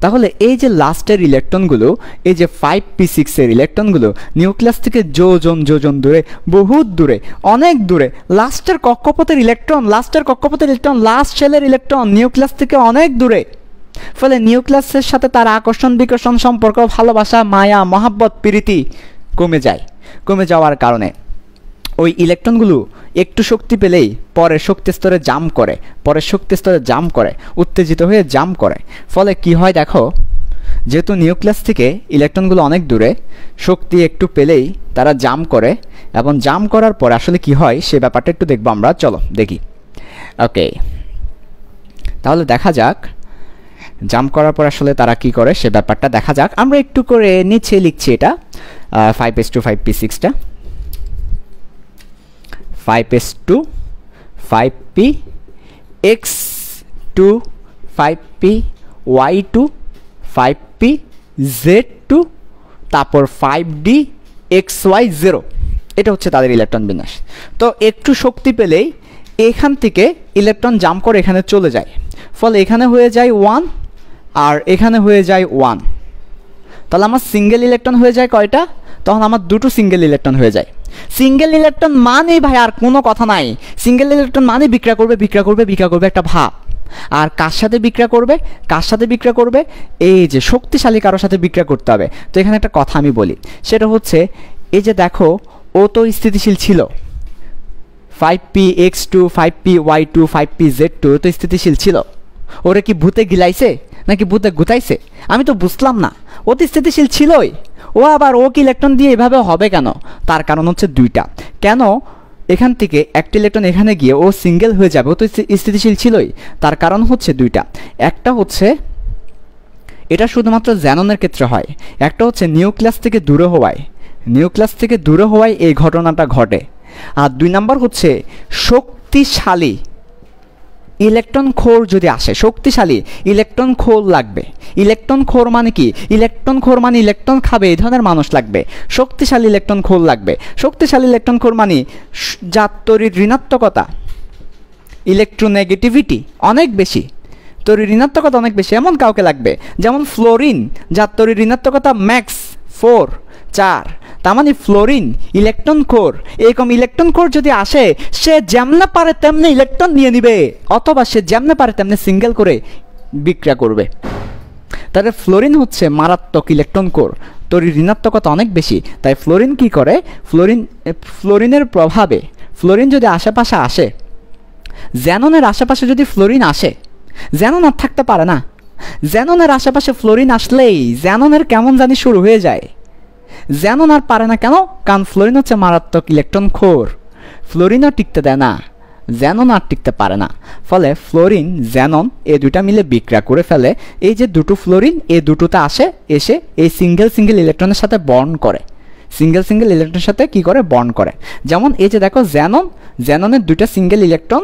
তাহলে এই যে লাস্টের ইলেকট্রনগুলো, এই যে 5p6 এর ইলেকট্রনগুলো নিউক্লিয়াস থেকে যোজন দূরে, বহুত দূরে, অনেক দূরে। লাস্টের কক্ষপথের ইলেকট্রন লাস্ট শেলের ইলেকট্রন নিউক্লিয়াস থেকে অনেক দূরে। ফলে নিউক্লিয়াসের সাথে তার আকর্ষণ বিকর্ষণ সম্পর্ক, ভালোবাসা, মায়া, মহাব্বত, প্রীতি কমে যাওয়ার কারণে ওই ইলেকট্রনগুলো একটু শক্তি পেলেই পরের শক্তি স্তরে জাম্প করে, উত্তেজিত হয়ে জাম্প করে। ফলে কি হয় দেখো, যেহেতু নিউক্লিয়াস থেকে ইলেকট্রনগুলো অনেক দূরে, শক্তি একটু পেলেই তারা জাম্প করে, এবং জাম্প করার পর আসলে কি হয় সে ব্যাপারটা একটু দেখবো আমরা। চলো দেখি। ওকে, তাহলে দেখা যাক জাম্প করার পর আসলে তারা কি করে সে ব্যাপারটা দেখা যাক। আমরা একটু করে নিচে লিখছি এটা 5s2 5p6টা 5s2 5p x2 5p y2 5p z2 তারপর 5d xy0। এটা হচ্ছে তাদের ইলেকট্রন বিন্যাস। তো একটু শক্তি পেলেই এখান থেকে ইলেকট্রন জাম্প করে এখানে চলে যায়, ফলে এখানে হয়ে যায় 1 আর এখানে হয়ে যায় 1। তাহলে আমার সিঙ্গেল ইলেকট্রন হয়ে যায় কয়টা? তখন আমার দুটো সিঙ্গেল ইলেকট্রন হয়ে যায়। সিঙ্গেল ইলেকট্রন মানে ভাই আর কোনো কথা নাই, সিঙ্গেল ইলেকট্রন মানে বিক্রিয়া করবে একটা ভাব। আর কার সাথে বিক্রিয়া করবে? এই যে শক্তিশালী কারোর সাথে বিক্রিয়া করতে হবে। তো এখানে একটা কথা আমি বলি, সেটা হচ্ছে এই যে দেখো ও তো স্থিতিশীল ছিল, 5p x2 5p y2 5p z2 তো স্থিতিশীল ছিল। ওরে কি ভূতে গিলাইছে নাকি ভূতে গুতাইছে আমি তো বুঝলাম না। ও তো স্থিতিশীল ছিলই, ও আবার ও কি ইলেকট্রন দিয়ে এভাবে হবে কেন? তার কারণ হচ্ছে দুইটা। কেন এখান থেকে একটা ইলেকট্রন এখানে গিয়ে ও সিঙ্গেল হয়ে যাবে, ও তো স্থিতিশীল ছিলই। তার কারণ হচ্ছে দুইটা, একটা হচ্ছে এটা শুধুমাত্র জ্যাননের ক্ষেত্রে হয়, একটা হচ্ছে নিউক্লিয়াস থেকে দূরে হওয়ায় এই ঘটনাটা ঘটে। আর 2 নাম্বার হচ্ছে শক্তিশালী ইলেকট্রন খোর যদি আসে, শক্তিশালী ইলেকট্রন খোর লাগবে। ইলেকট্রন খোর মানে কি? ইলেকট্রন খোর মানে ইলেকট্রন খাবে এই ধরনের মানুষ লাগবে। শক্তিশালী ইলেকট্রন খোর লাগবে। শক্তিশালী ইলেকট্রন খোর মানে যার তড়িৎ ঋণাত্মকতা, ইলেকট্রোনেগেটিভিটি অনেক বেশি, তড়িৎ ঋণাত্মকতা অনেক বেশি, এমন কাউকে লাগবে। যেমন ফ্লোরিন, যার তড়িৎ ঋণাত্মকতা ম্যাক্স 4। তার মানে ফ্লোরিন ইলেকট্রন কোর। এরকম ইলেকট্রন কোর যদি আসে, সে যেমনে পারে তেমনি ইলেকট্রন নিয়ে নিবে, অথবা সে যেমনে পারে তেমনি সিঙ্গেল করে বিক্রিয়া করবে। তাহলে ফ্লোরিন হচ্ছে মারাত্মক ইলেকট্রন কোর, তড়িৎ ঋণাত্মকতা অনেক বেশি। তাই ফ্লোরিন কি করে? ফ্লোরিনের প্রভাবে, ফ্লোরিন যদি আশেপাশে আসে, জ্যাননের আশেপাশে যদি ফ্লোরিন আসে, জ্যানন আর থাকতে পারে না। জ্যাননের আশেপাশে ফ্লোরিন আসলেই জ্যাননের কেমন জানি শুরু হয়ে যায়। জ্যানন আর পারে না কেন? কারণ ফ্লোরিন হচ্ছে মারাত্মক ইলেকট্রন খোর, ফ্লোরিনও টিকতে দেয় না, জ্যানন আর টিকতে পারে না। ফলে ফ্লোরিন জ্যানন এই দুটা মিলে বিক্রিয়া করে ফেলে। এই যে দুটো ফ্লোরিন, এই দুটোতে এসে এই সিঙ্গেল ইলেকট্রনের সাথে বন্ড করে, সিঙ্গেল ইলেকট্রনের সাথে কি করে? বন্ড করে। যেমন এই যে দেখো জ্যাননের দুটা সিঙ্গেল ইলেকট্রন,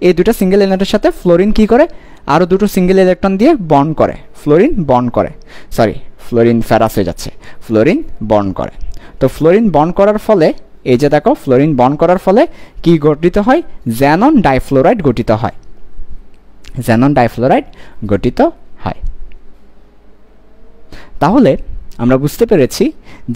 এই দুটা সিঙ্গেল ইলেকট্রনের সাথে ফ্লোরিন কি করে? আরও দুটো সিঙ্গেল ইলেকট্রন দিয়ে বন্ড করে, ফ্লোরিন বন্ড করে, ফ্লোরিন ফেরাস হয়ে যাচ্ছে, ফ্লোরিন বন্ড করে। তো ফ্লোরিন বন্ড করার ফলে এই যে দেখো, ফ্লোরিন বন্ড করার ফলে কি গঠিত হয়? জ্যানন ডাইফ্লোরাইড গঠিত হয়, জ্যানন ডাইফ্লোরাইড গঠিত হয়। তাহলে আমরা বুঝতে পেরেছি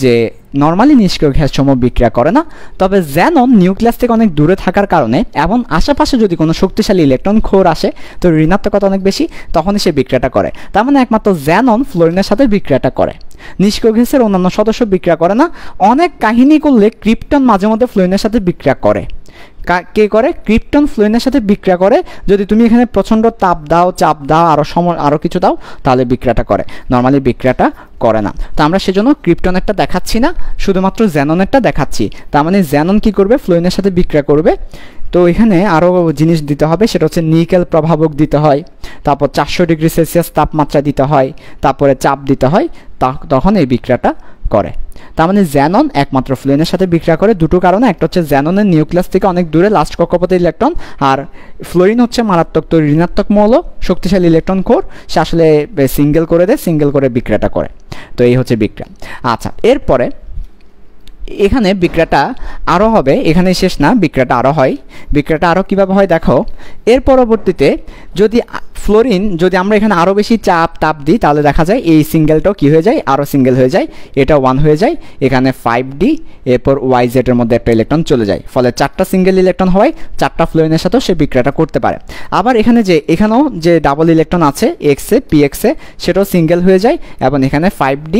যে নর্মালি নিষ্ক্রিয় গ্যাসসমূহ বিক্রিয়া করে না, তবে জ্যানন নিউক্লিয়াস থেকে অনেক দূরে থাকার কারণে এবং আশেপাশে যদি কোনো শক্তিশালী ইলেকট্রন খোর আসে, তো ঋণাত্মকতা অনেক বেশি, তখনই সে বিক্রিয়াটা করে। তার মানে একমাত্র জ্যানন ফ্লোরিনের সাথে বিক্রিয়াটা করে, নিষ্ক্রিয় গ্যাসের অন্যান্য সদস্য বিক্রিয়া করে না। অনেক কাহিনী করলে ক্রিপ্টন মাঝে মধ্যে ফ্লোরিনের সাথে বিক্রিয়া করে। কে করে? ক্রিপ্টন ফ্লোরিনের সাথে বিক্রিয়া করে। যদি তুমি এখানে প্রচণ্ড চাপ দাও, আরও কিছু দাও, তাহলে বিক্রিয়াটা করে। নর্মালি বিক্রিয়াটা করে না। তো আমরা সেজন্য ক্রিপ্টনেরটা দেখাচ্ছি না, শুধুমাত্র জ্যাননেরটা দেখাচ্ছি। তার মানে জ্যানন কি করবে? ফ্লোরিনের সাথে বিক্রিয়া করবে। তো এখানে আরও জিনিস দিতে হবে, সেটা হচ্ছে নিকেল প্রভাবক দিতে হয়, তারপর 400 ডিগ্রি সেলসিয়াস তাপমাত্রা দিতে হয়, তারপরে চাপ দিতে হয়, তখন এই বিক্রিয়াটা করে। তার মানে জ্যানন একমাত্র ফ্লোরিনের সাথে বিক্রিয়া করে দুটো কারণে। একটা হচ্ছে জ্যাননের নিউক্লিয়াস থেকে অনেক দূরে লাস্ট কক্ষপথে ইলেকট্রন, আর ফ্লোরিন হচ্ছে মারাত্মক তো ঋণাত্মক মৌল, শক্তিশালী ইলেকট্রন কোর, সে আসলে সিঙ্গেল করে দেয়, সিঙ্গেল করে বিক্রিয়াটা করে। তো এই হচ্ছে বিক্রিয়া। আচ্ছা, এরপরে এখানে বিক্রিয়াটা আরও হবে, এখানেই শেষ না, বিক্রিয়াটা আরও হয়। বিক্রিয়াটা আরও কীভাবে হয় দেখো। এর পরবর্তীতে যদি আমরা এখানে আরও বেশি তাপ দিই, তাহলে দেখা যায় এই সিঙ্গেলটাও কী হয়ে যায়? আরও সিঙ্গেল হয়ে যায়, এটা 1 হয়ে যায়, এখানে 5d, এরপর YZ এর মধ্যে একটা ইলেকট্রন চলে যায়। ফলে 4টা সিঙ্গেল ইলেকট্রন হয়, 4টা ফ্লোরিনের সাথেও সে বিক্রিয়াটা করতে পারে। আবার এখানেও যে ডাবল ইলেকট্রন আছে এক্সে, PX-এ, সেটাও সিঙ্গেল হয়ে যায়, এবং এখানে 5d,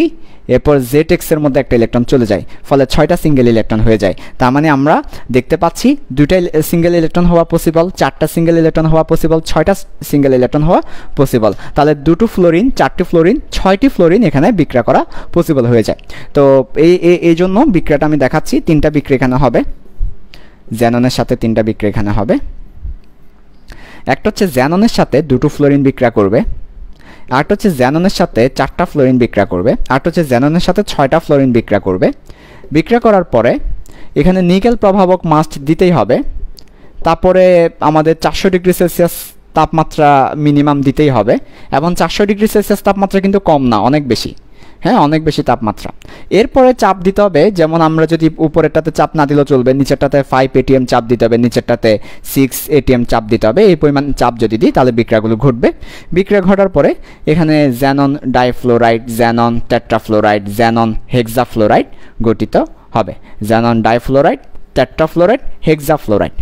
এরপর ZX এর মধ্যে একটা ইলেকট্রন চলে যায়, ফলে 6টা সিঙ্গেল ইলেকট্রন হয়ে যায়। তার মানে আমরা দেখতে পাচ্ছি 2টা সিঙ্গেল ইলেকট্রন হওয়া পসিবল, 4টা সিঙ্গেল ইলেকট্রন হওয়া পসিবল, 6টা সিঙ্গেল ইলেকট্রন হওয়া পসিবল। তাহলে 2টো ফ্লোরিন, 4টি ফ্লোরিন, 6টি ফ্লোরিন এখানে বিক্রিয়া করা পসিবল হয়ে যায়। তো এই জন্য বিক্রিয়াটা আমি দেখাচ্ছি। 3টা বিক্রিয়া এখানে হবে, জ্যাননের সাথে 3টা বিক্রিয়া এখানে হবে। একটা হচ্ছে জ্যাননের সাথে 2টো ফ্লোরিন বিক্রিয়া করবে, আরেকটা হচ্ছে জ্যাননের সাথে 4টা ফ্লোরিন বিক্রিয়া করবে, আরেকটা হচ্ছে জ্যাননের সাথে 6টা ফ্লোরিন বিক্রিয়া করবে। বিক্রিয়া করার পরে এখানে নিকেল প্রভাবক মাস্ট দিতেই হবে। তারপরে আমাদের 400 ডিগ্রি সেলসিয়াস তাপমাত্রা মিনিমাম দিতেই হবে, এবং 400 ডিগ্রি সেলসিয়াস তাপমাত্রা কিন্তু কম না, অনেক বেশি, হ্যাঁ অনেক বেশি তাপমাত্রা। এরপরে চাপ দিতে হবে, যেমন আমরা যদি উপরেরটাতে চাপ না দিলেও চলবে, নিচেরটাতে 5 atm চাপ দিতে হবে, নিচেরটাতে 6 atm চাপ দিতে হবে। এই পরিমাণ চাপ যদি দিই তাহলে বিক্রিয়াগুলো ঘটবে। বিক্রিয়া ঘটার পরে এখানে Xanon difluoride, Xanon টেট্রাফ্লোরাইড, Xanon hexafluoride গঠিত হবে। জ্যানন ডাইফ্লোরাইড, টেট্রাফ্লোরাইড, হেক্সাফ্লোরাইড,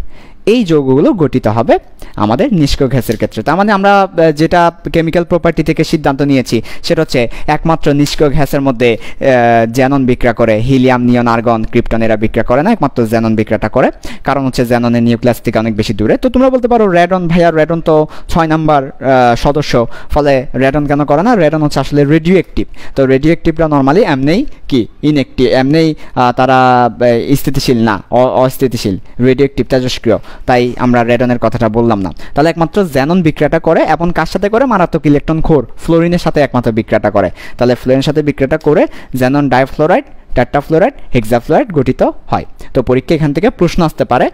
এই যৌগগুলো গঠিত হবে আমাদের নিষ্ক্রিয় গ্যাসের ক্ষেত্রে। তার মানে আমরা যেটা কেমিক্যাল প্রপার্টি থেকে সিদ্ধান্ত নিয়েছি সেটা হচ্ছে একমাত্র নিষ্ক্রিয় গ্যাসের মধ্যে জ্যানন বিক্রিয়া করে, হিলিয়াম, নিয়ন, আর্গন, ক্রিপ্টন এরা বিক্রিয়া করে না, একমাত্র জ্যানন বিক্রিয়াটা করে, কারণ হচ্ছে জ্যাননের নিউক্লিয়াস থেকে অনেক বেশি দূরে। তো তোমরা বলতে পারো রেডন, ভাইয়া রেডন তো 6 নাম্বার সদস্য, ফলে রেডন কেন করে না? রেডন হচ্ছে আসলে রেডিও অ্যাক্টিভ। তো রেডিও অ্যাক্টিভরা নর্মালি এমনিই কি ইনঅ্যাক্টিভ, এমনিই তারা স্থিতিশীল না, অস্থিতিশীল, রেডিও অ্যাক্টিভ তেজস্ক্রিয়, তাই আমরা রেডনের কথাটা বললাম না। তাহলে একমাত্র জ্যানন বিক্রিয়াটা করে, এবং কার সাথে করে? মারাত্মক ইলেকট্রন খোর ফ্লোরিনের সাথে একমাত্র বিক্রিয়াটা করে। তাহলে ফ্লোরিনের সাথে বিক্রিয়াটা করে জ্যানন ডাইফ্লোরাইড, টেট্রাফ্লোরাইড, হেক্সাফ্লোরাইড গঠিত হয়। তো পরীক্ষা এখান থেকে প্রশ্ন আসতে পারে,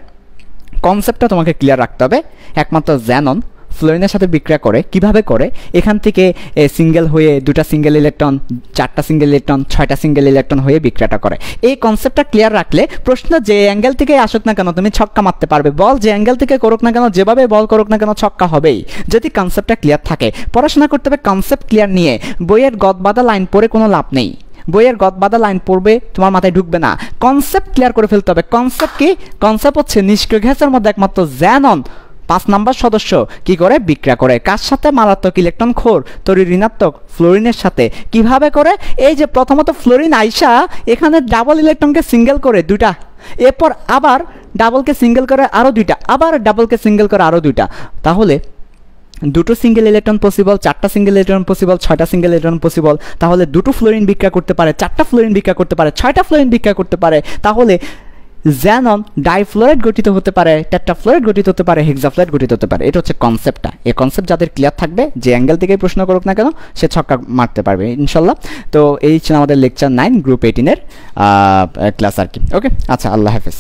কনসেপ্টটা তোমাকে ক্লিয়ার রাখতে হবে। একমাত্র জ্যানন ফ্লোরিনের সাথে বিক্রিয়া করে, কিভাবে করে? এখান থেকে সিঙ্গেল হয়ে 2টা সিঙ্গেল ইলেকট্রন, 4টা সিঙ্গেল ইলেকট্রন, 6টা সিঙ্গেল ইলেকট্রন হয়ে বিক্রিয়াটা করে। এই কনসেপ্টটা ক্লিয়ার রাখলে প্রশ্ন যে অ্যাঙ্গেল থেকে আসুক না কেন তুমি ছক্কা মারতে পারবে। বল যে অ্যাঙ্গেল থেকে করুক না কেন, যেভাবে বল করুক না কেন, ছক্কা হবেই যদি কনসেপ্টটা ক্লিয়ার থাকে। পড়াশোনা করতে হবে কনসেপ্ট ক্লিয়ার নিয়ে, বইয়ের গদবাঁধা লাইন পড়ে কোনো লাভ নেই। বইয়ের গদবাঁধা লাইন পড়বে তোমার মাথায় ঢুকবে না, কনসেপ্ট ক্লিয়ার করে ফেলতে হবে। কনসেপ্ট কি? কনসেপ্ট হচ্ছে নিষ্ক্রিয় গ্যাসের মধ্যে একমাত্র জ্যানন 5 নাম্বার সদস্য কি করে? বিক্রিয়া করে। কার সাথে? মারাত্মক ইলেকট্রন খোর তড়িৎ ঋণাত্মক ফ্লোরিনের সাথে। কিভাবে করে? এই যে প্রথমত ফ্লোরিন আইসা এখানে ডাবল ইলেকট্রনকে সিঙ্গেল করে 2টা, এরপর আবার ডাবলকে সিঙ্গেল করে আরও 2টা, আবার ডাবলকে সিঙ্গেল করে আরও 2টা। তাহলে 2টো সিঙ্গেল ইলেকট্রন পসিবল, 4টা সিঙ্গেল ইলেকট্রন পসিবল, 6টা সিঙ্গেল ইলেকট্রন পসিবল। তাহলে 2টো ফ্লোরিন বিক্রিয়া করতে পারে, 4টা ফ্লোরিন বিক্রিয়া করতে পারে, 6টা ফ্লোরিন বিক্রিয়া করতে পারে। তাহলে জ্যানন ডাইফ্লোরাইড গঠিত হতে পারে, টেট্রাফ্লোরাইড গঠিত হতে পারে, হেক্সাফ্লোরাইড গঠিত হতে পারে। এটা হচ্ছে কনসেপ্টটা। এই কনসেপ্ট যাদের ক্লিয়ার থাকবে, যে অ্যাঙ্গেল থেকে প্রশ্ন করুক না কেন সে ছক্কা মারতে পারবে ইনশাল্লাহ। তো এই ছিল আমাদের লেকচার 9 গ্রুপ 18 এর ক্লাস আর কি। ওকে, আচ্ছা, আল্লাহ হাফেজ।